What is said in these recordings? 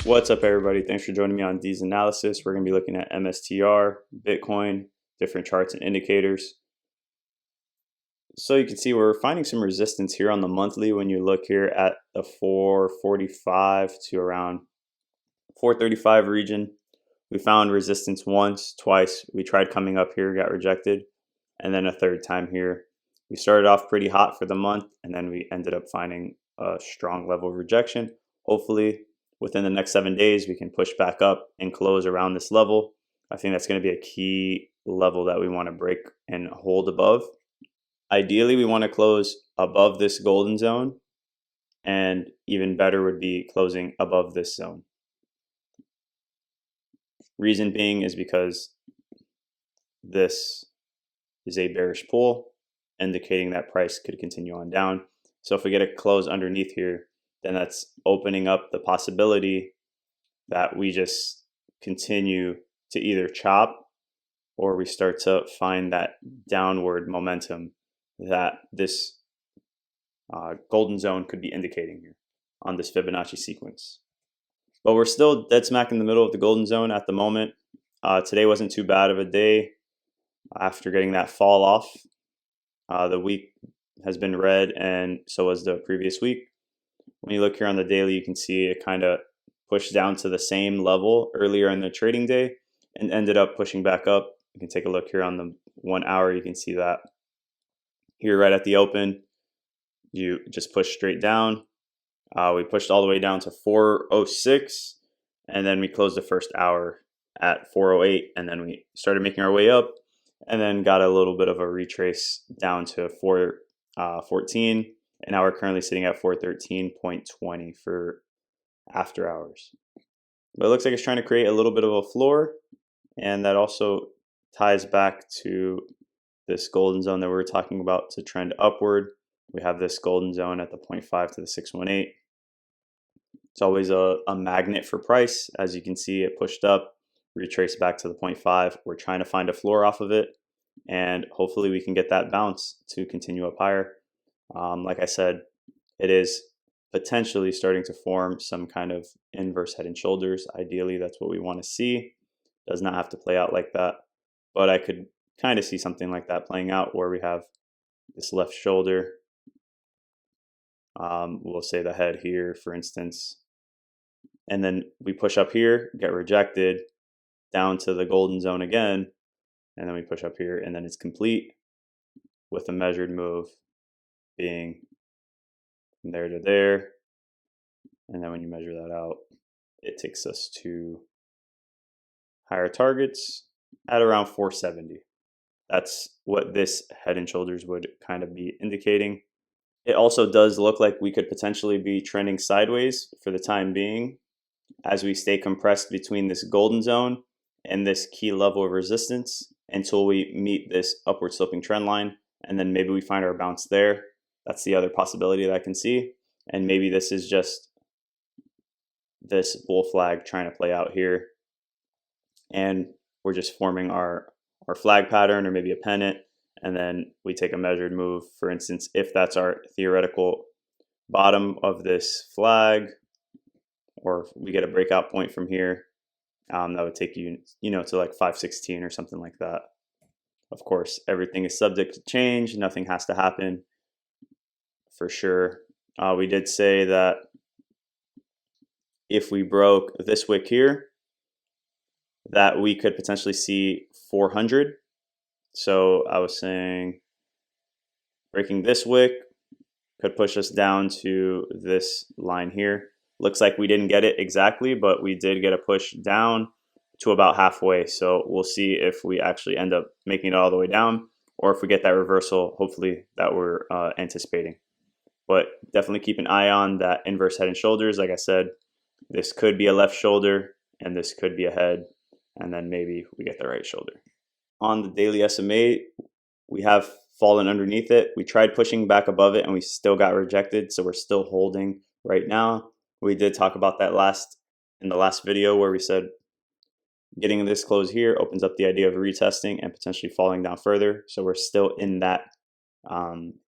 What's up, everybody? Thanks for joining me on D's analysis. We're going to be looking at MSTR, Bitcoin, different charts and indicators. So you can see we're finding some resistance here on the monthly when you look here at the 445 to around 435 region. We found resistance once, twice. We tried coming up here, got rejected, and then a third time here. We started off pretty hot for the month, and then we ended up finding a strong level of rejection. Hopefully, within the next 7 days, we can push back up and close around this level. I think that's going to be a key level that we want to break and hold above. Ideally, we want to close above this golden zone, and even better would be closing above this zone. Reason being is because this is a bearish pull, indicating that price could continue on down. So if we get a close underneath here, then that's opening up the possibility that we just continue to either chop or we start to find that downward momentum that this golden zone could be indicating here on this Fibonacci sequence. But we're still dead smack in the middle of the golden zone at the moment. Today wasn't too bad of a day after getting that fall off. The week has been red, and so was the previous week. When you look here on the daily, you can see it kind of pushed down to the same level earlier in the trading day and ended up pushing back up. You can take a look here on the 1 hour. You can see that here right at the open, you just push straight down. We pushed all the way down to 406, and then we closed the first hour at 408, and then we started making our way up, and then got a little bit of a retrace down to 414, and now we're currently sitting at 413.20 for after hours. But it looks like it's trying to create a little bit of a floor, and that also ties back to this golden zone that we were talking about to trend upward. We have this golden zone at the 0.5 to the 618. It's always a magnet for price. As you can see, it pushed up, retraced back to the 0.5. We're trying to find a floor off of it, and hopefully we can get that bounce to continue up higher. Like I said, it is potentially starting to form some kind of inverse head and shoulders. Ideally, that's what we want to see. Does not have to play out like that, but I could kind of see something like that playing out where we have this left shoulder. We'll say the head here, for instance, and then we push up here, get rejected, down to the golden zone again, and then we push up here, and then it's complete with a measured move being from there to there. And then when you measure that out, it takes us to higher targets at around 470. That's what this head and shoulders would kind of be indicating. It also does look like we could potentially be trending sideways for the time being as we stay compressed between this golden zone and this key level of resistance until we meet this upward sloping trend line, and then maybe we find our bounce there. That's the other possibility that I can see. And maybe this is just this bull flag trying to play out here, and we're just forming our flag pattern or maybe a pennant, and then we take a measured move. For instance, if that's our theoretical bottom of this flag, or if we get a breakout point from here, that would take you to like 516 or something like that. Of course, everything is subject to change. Nothing has to happen for sure. We did say that if we broke this wick here, that we could potentially see 400. So I was saying breaking this wick could push us down to this line here. Looks like we didn't get it exactly, but we did get a push down to about halfway. So we'll see if we actually end up making it all the way down, or if we get that reversal, hopefully, that we're anticipating. But definitely keep an eye on that inverse head and shoulders. Like I said, this could be a left shoulder, and this could be a head, and then maybe we get the right shoulder. On the daily SMA, we have fallen underneath it. We tried pushing back above it, and we still got rejected, so we're still holding right now. We did talk about that in the last video, where we said getting this close here opens up the idea of retesting and potentially falling down further. So we're still in that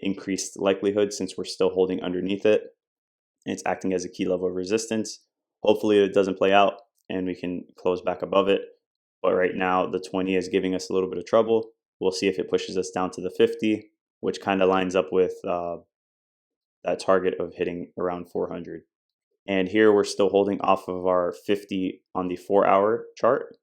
increased likelihood since we're still holding underneath it. And it's acting as a key level of resistance. Hopefully it doesn't play out and we can close back above it. But right now the 20 is giving us a little bit of trouble. We'll see if it pushes us down to the 50, which kind of lines up with that target of hitting around 400. And here we're still holding off of our 50 on the 4-hour chart.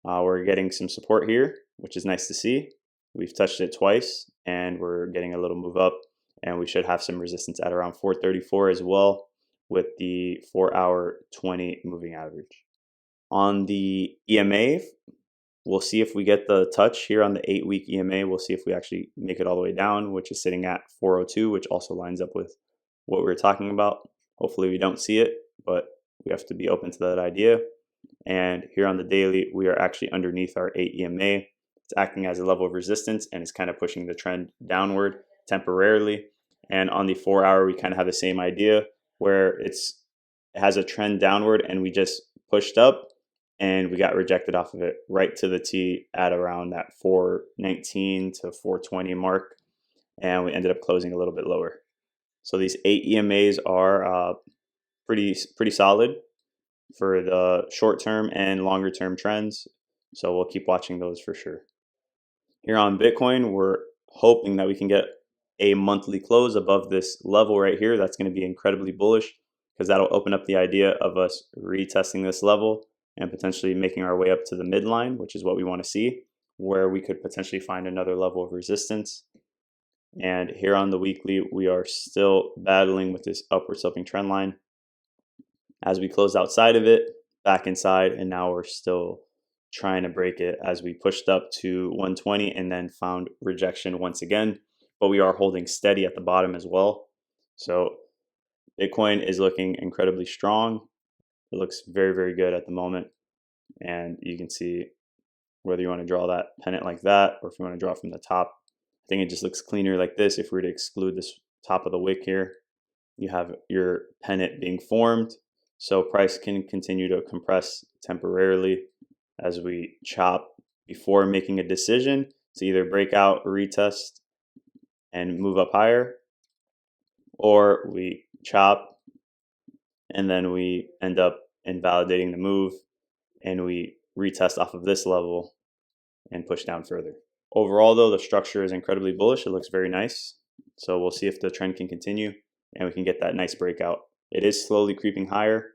We're getting some support here, which is nice to see. We've touched it twice and we're getting a little move up, and we should have some resistance at around 434 as well with the 4-hour 20 moving average. On the EMA, we'll see if we get the touch here on the 8-week EMA. We'll see if we actually make it all the way down, which is sitting at 402, which also lines up with what we were talking about. Hopefully we don't see it, but we have to be open to that idea. And here on the daily, we are actually underneath our 8 EMA. It's acting as a level of resistance and it's kind of pushing the trend downward temporarily. And on the 4-hour, we kind of have the same idea where it has a trend downward and we just pushed up and we got rejected off of it right to the T at around that 419 to 420 mark. And we ended up closing a little bit lower. So these 8 EMAs are pretty solid for the short term and longer term trends. So we'll keep watching those for sure. Here on Bitcoin, we're hoping that we can get a monthly close above this level right here. That's going to be incredibly bullish because that'll open up the idea of us retesting this level and potentially making our way up to the midline, which is what we want to see, where we could potentially find another level of resistance. And here on the weekly, we are still battling with this upward sloping trend line. As we closed outside of it, back inside, and now we're still trying to break it as we pushed up to 120 and then found rejection once again. But we are holding steady at the bottom as well. So Bitcoin is looking incredibly strong. It looks very, very good at the moment. And you can see whether you want to draw that pennant like that or if you want to draw from the top. I think it just looks cleaner like this. If we were to exclude this top of the wick here, you have your pennant being formed. So price can continue to compress temporarily as we chop before making a decision to either break out, retest, and move up higher, or we chop and then we end up invalidating the move and we retest off of this level and push down further. Overall though, the structure is incredibly bullish. It looks very nice. So we'll see if the trend can continue and we can get that nice breakout. It is slowly creeping higher.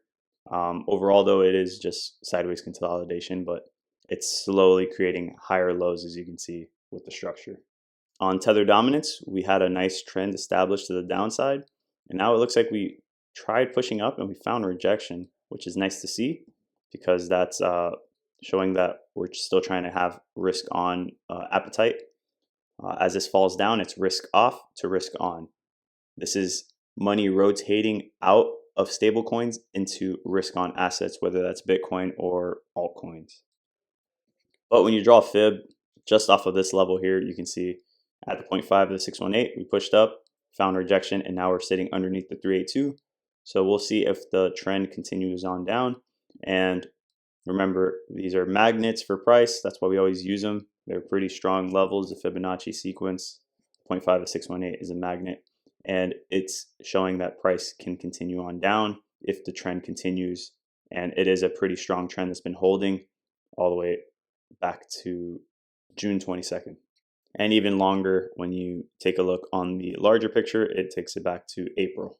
Overall though, it is just sideways consolidation, but it's slowly creating higher lows, as you can see with the structure. On Tether dominance, we had a nice trend established to the downside, and now it looks like we tried pushing up and we found rejection, which is nice to see because that's showing that we're still trying to have risk on appetite. As this falls down, it's risk off to risk on. This is money rotating out of stable coins into risk on assets, whether that's Bitcoin or altcoins. But when you draw a fib just off of this level here, you can see at the 0.5 of the 618, we pushed up, found rejection, and now we're sitting underneath the 382. So we'll see if the trend continues on down. And remember, these are magnets for price. That's why we always use them. They're pretty strong levels. The Fibonacci sequence, 0.5 of 618 is a magnet. And it's showing that price can continue on down if the trend continues. And it is a pretty strong trend that's been holding all the way back to June 22nd. And even longer when you take a look on the larger picture, it takes it back to April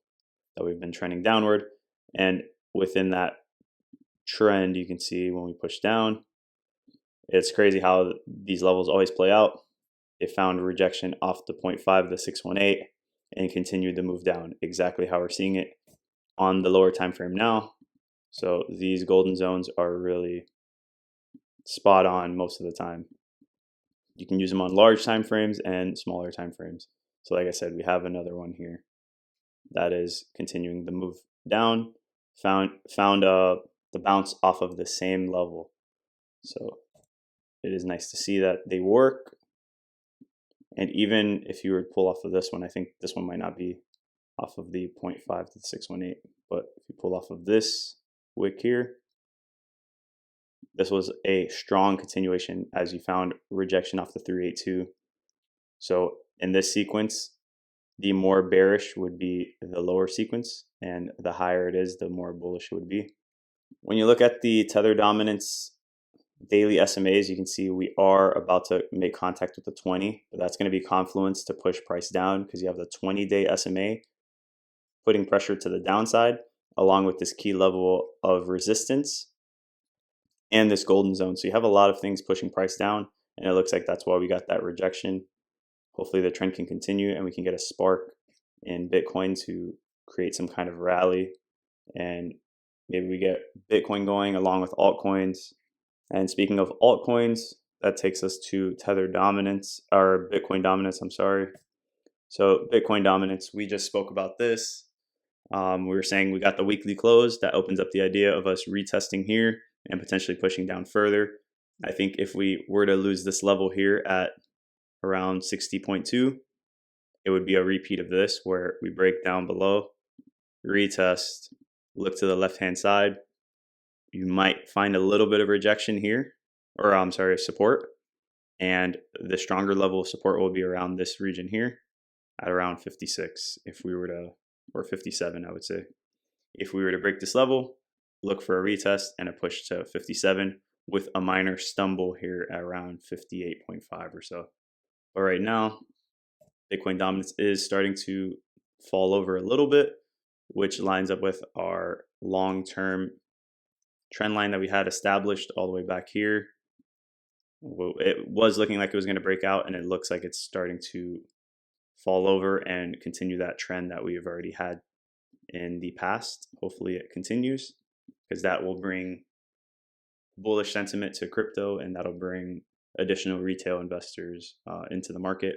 that we've been trending downward. And within that trend, you can see when we push down, it's crazy how these levels always play out. It found rejection off the 0.5 of the 618 and continued to move down, exactly how we're seeing it on the lower time frame now. So these golden zones are really spot on most of the time. You can use them on large time frames and smaller time frames. So like I said, we have another one here that is continuing the move down, found the bounce off of the same level. So it is nice to see that they work. And even if you were to pull off of this one, I think this one might not be off of the 0.5 to the 618, but if you pull off of this wick here, this was a strong continuation as you found rejection off the 382. So in this sequence, the more bearish would be the lower sequence, and the higher it is, the more bullish it would be. When you look at the Tether dominance daily SMAs, you can see we are about to make contact with the 20, but that's going to be confluence to push price down because you have the 20-day SMA putting pressure to the downside, along with this key level of resistance and this golden zone. So you have a lot of things pushing price down, and it looks like that's why we got that rejection. Hopefully the trend can continue and we can get a spark in Bitcoin to create some kind of rally, and maybe we get Bitcoin going along with altcoins. And speaking of altcoins, that takes us to Tether dominance, or Bitcoin dominance, I'm sorry. So Bitcoin dominance, we just spoke about this. We were saying we got the weekly close. That opens up the idea of us retesting here and potentially pushing down further. I think if we were to lose this level here at around 60.2, it would be a repeat of this where we break down below, retest, look to the left-hand side. You might find a little bit of rejection here, or I'm sorry, support. And the stronger level of support will be around this region here at around 56 if we were to, or 57, I would say. If we were to break this level, look for a retest and a push to 57 with a minor stumble here at around 58.5 or so. But right now, Bitcoin dominance is starting to fall over a little bit, which lines up with our long-term trend line that we had established all the way back here. It was looking like it was going to break out, and it looks like it's starting to fall over and continue that trend that we have already had in the past. Hopefully it continues, because that will bring bullish sentiment to crypto, and that'll bring additional retail investors into the market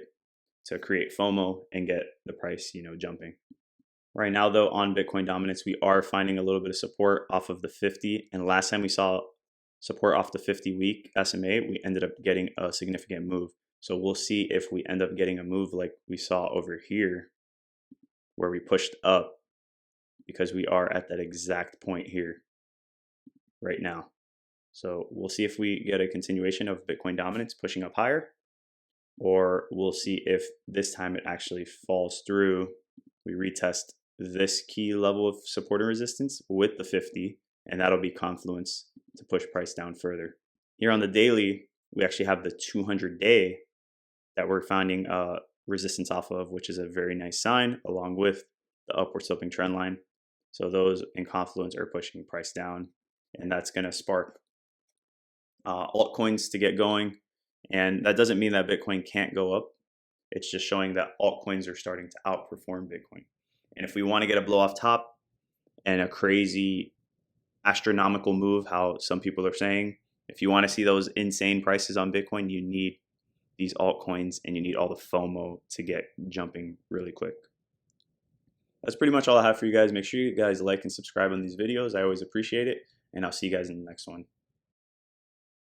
to create FOMO and get the price, jumping. Right now, though, on Bitcoin dominance, we are finding a little bit of support off of the 50. And last time we saw support off the 50-week SMA, we ended up getting a significant move. So we'll see if we end up getting a move like we saw over here, where we pushed up, because we are at that exact point here right now. So we'll see if we get a continuation of Bitcoin dominance pushing up higher, or we'll see if this time it actually falls through. We retest this key level of support and resistance with the 50, and that'll be confluence to push price down further. Here on the daily, we actually have the 200-day that we're finding resistance off of, which is a very nice sign, along with the upward sloping trend line. So those in confluence are pushing price down, and that's going to spark altcoins to get going. And that doesn't mean that Bitcoin can't go up. It's just showing that altcoins are starting to outperform Bitcoin. And if we want to get a blow off top and a crazy astronomical move, how some people are saying, if you want to see those insane prices on Bitcoin, you need these altcoins and you need all the FOMO to get jumping really quick. That's pretty much all I have for you guys. Make sure you guys like and subscribe on these videos. I always appreciate it. And I'll see you guys in the next one.